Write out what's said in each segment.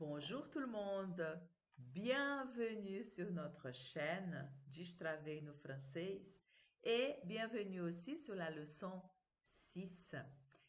Bonjour tout le monde, bienvenue sur notre chaîne Distravei no Francês et bienvenue aussi sur la leçon 6.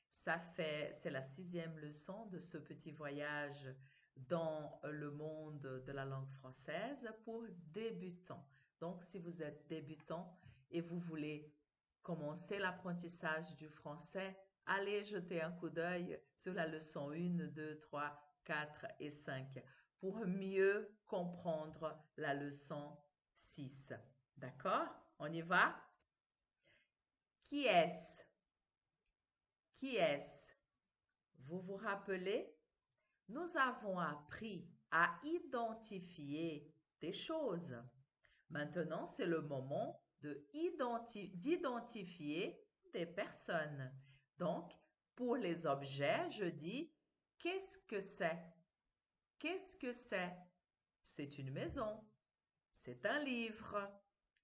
C'est la sixième leçon de ce petit voyage dans le monde de la langue française pour débutants. Donc, si vous êtes débutant et vous voulez commencer l'apprentissage du français, allez jeter un coup d'œil sur la leçon 1, 2, 3, 4 et 5 pour mieux comprendre la leçon 6. D'accord? On y va? Qui est-ce? Qui est-ce? Vous vous rappelez? Nous avons appris à identifier des choses. Maintenant, c'est le moment d'identifier des personnes. Donc, pour les objets, je dis qu'est-ce que c'est? Qu'est-ce que c'est? C'est une maison, c'est un livre,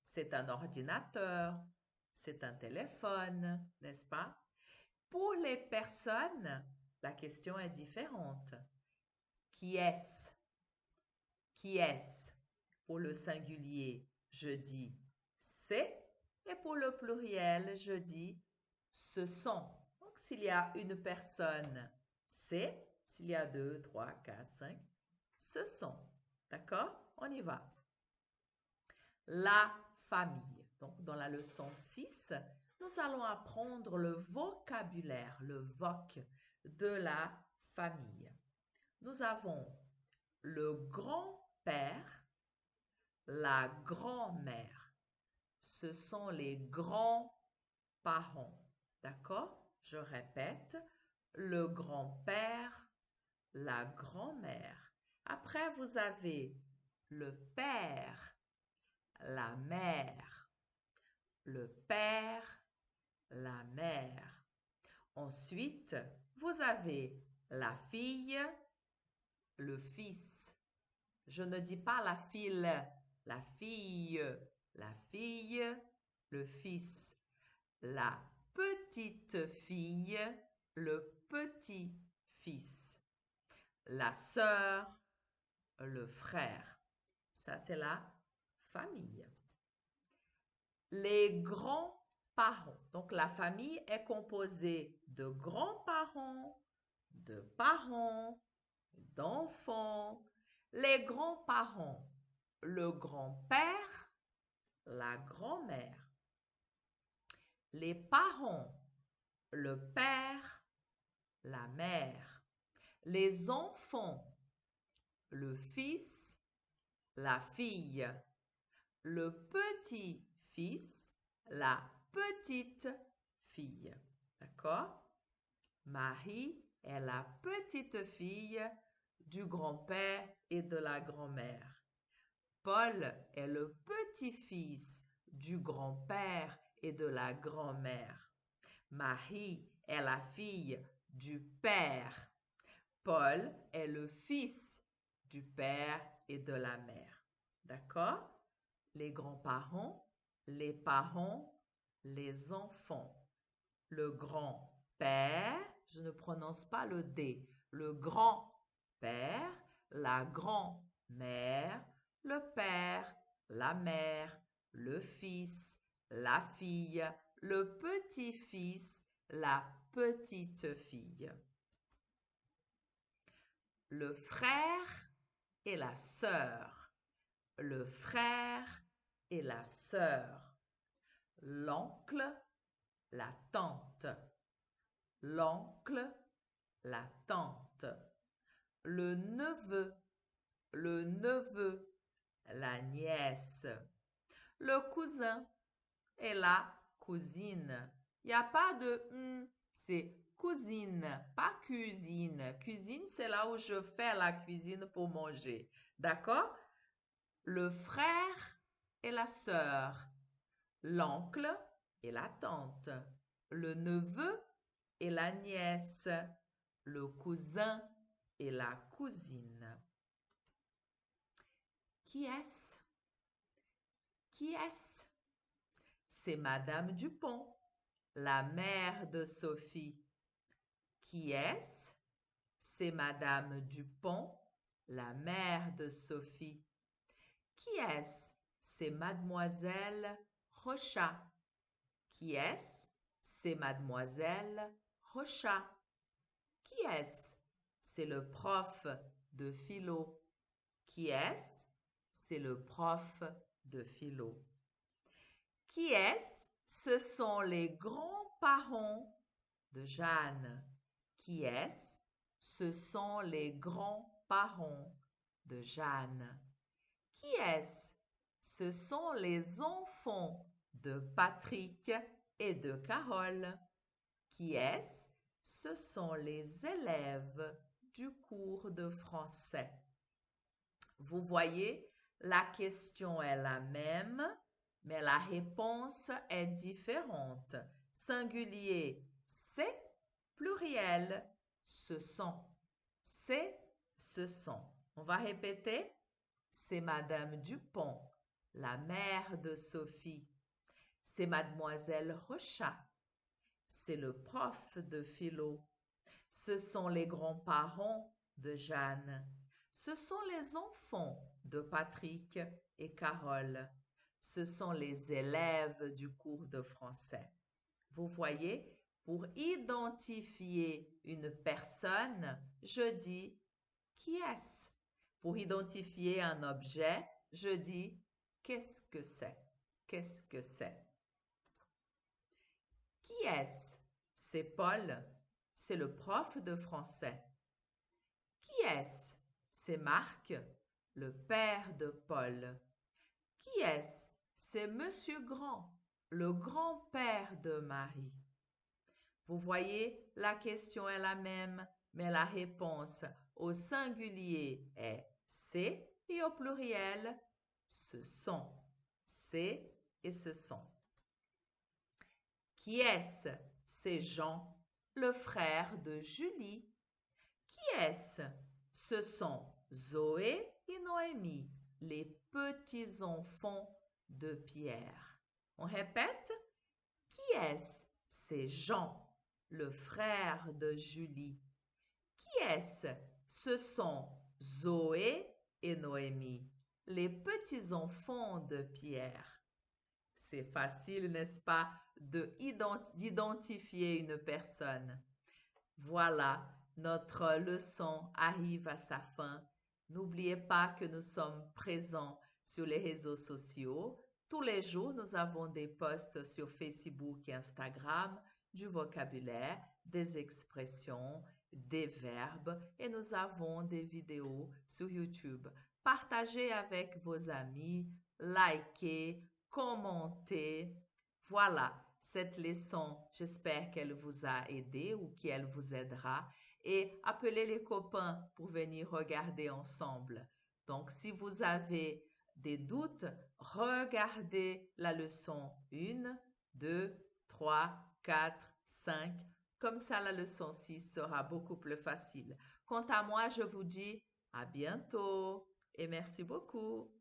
c'est un ordinateur, c'est un téléphone, n'est-ce pas? Pour les personnes, la question est différente. Qui est-ce? Qui est-ce? Pour le singulier, je dis c'est, et pour le pluriel, je dis ce sont. Donc, s'il y a une personne, c'est, s'il y a deux, trois, quatre, cinq, ce sont. D'accord? On y va. La famille. Donc, dans la leçon 6, nous allons apprendre le vocabulaire, le voc de la famille. Nous avons le grand-père, la grand-mère. Ce sont les grands-parents. D'accord? Je répète, le grand-père, la grand-mère. Après, vous avez le père, la mère. Le père, la mère. Ensuite, vous avez la fille, le fils. Je ne dis pas la fille, la fille, la fille, le fils. La petite fille, le petit-fils. La sœur, le frère. Ça, c'est la famille. Les grands-parents. Donc, la famille est composée de grands-parents, de parents, d'enfants. Les grands-parents, le grand-père, la grand-mère. Les parents, le père, la mère. Les enfants, le fils, la fille. Le petit-fils, la petite fille. D'accord? Marie est la petite fille du grand-père et de la grand-mère. Paul est le petit-fils du grand-père et de la grand-mère. Marie est la fille du père. Paul est le fils du père et de la mère. D'accord? Les grands-parents, les parents, les enfants. Le grand-père, je ne prononce pas le D. Le grand-père, la grand-mère, le père, la mère, le fils, la fille, le petit-fils, la petite-fille. Le frère et la sœur. Le frère et la sœur. L'oncle, la tante. L'oncle, la tante. Le neveu, la nièce. Le cousin et la cousine. Il n'y a pas de c'est cousine, pas cuisine. Cuisine, c'est là où je fais la cuisine pour manger. D'accord? Le frère et la sœur. L'oncle et la tante. Le neveu et la nièce. Le cousin et la cousine. Qui est-ce? Qui est-ce? C'est Madame Dupont, la mère de Sophie. Qui est-ce? C'est Madame Dupont, la mère de Sophie. Qui est-ce? C'est mademoiselle Rochat. Qui est-ce? C'est mademoiselle Rochat. Qui est-ce? C'est le prof de philo. Qui est-ce? C'est le prof de philo. Qui est-ce? Ce sont les grands-parents de Jeanne. Qui est-ce? Ce sont les grands-parents de Jeanne. Qui est-ce? Ce sont les enfants de Patrick et de Carole. Qui est-ce? Ce sont les élèves du cours de français. Vous voyez, la question est la même, mais la réponse est différente. Singulier, c'est. Pluriel, ce sont. C'est, ce sont. On va répéter. C'est Madame Dupont, la mère de Sophie. C'est Mademoiselle Rochat. C'est le prof de philo. Ce sont les grands-parents de Jeanne. Ce sont les enfants de Patrick et Carole. Ce sont les élèves du cours de français. Vous voyez, pour identifier une personne, je dis qui est-ce? Pour identifier un objet, je dis qu'est-ce que c'est? Qu'est-ce que c'est? Qui est-ce? C'est Paul. C'est le prof de français. Qui est-ce? C'est Marc, le père de Paul. Qui est-ce? C'est Monsieur Grand, le grand-père de Marie. Vous voyez, la question est la même, mais la réponse au singulier est c'est et au pluriel, ce sont. C'est et ce sont. Qui est-ce? C'est Jean, le frère de Julie. Qui est-ce? Ce sont Zoé et Noémie, les petits-enfants de Pierre. On répète? Qui est-ce? C'est Jean, le frère de Julie. Qui est-ce? Ce sont Zoé et Noémie, les petits-enfants de Pierre. C'est facile, n'est-ce pas, d'identifier une personne. Voilà, notre leçon arrive à sa fin. N'oubliez pas que nous sommes présents sur les réseaux sociaux. Tous les jours, nous avons des posts sur Facebook et Instagram, du vocabulaire, des expressions, des verbes et nous avons des vidéos sur YouTube. Partagez avec vos amis, likez, commentez. Voilà, cette leçon, j'espère qu'elle vous a aidé ou qu'elle vous aidera. Et appelez les copains pour venir regarder ensemble. Donc, si vous avez des doutes, regardez la leçon 1, 2, 3, 4, 5. Comme ça, la leçon 6 sera beaucoup plus facile. Quant à moi, je vous dis à bientôt et merci beaucoup.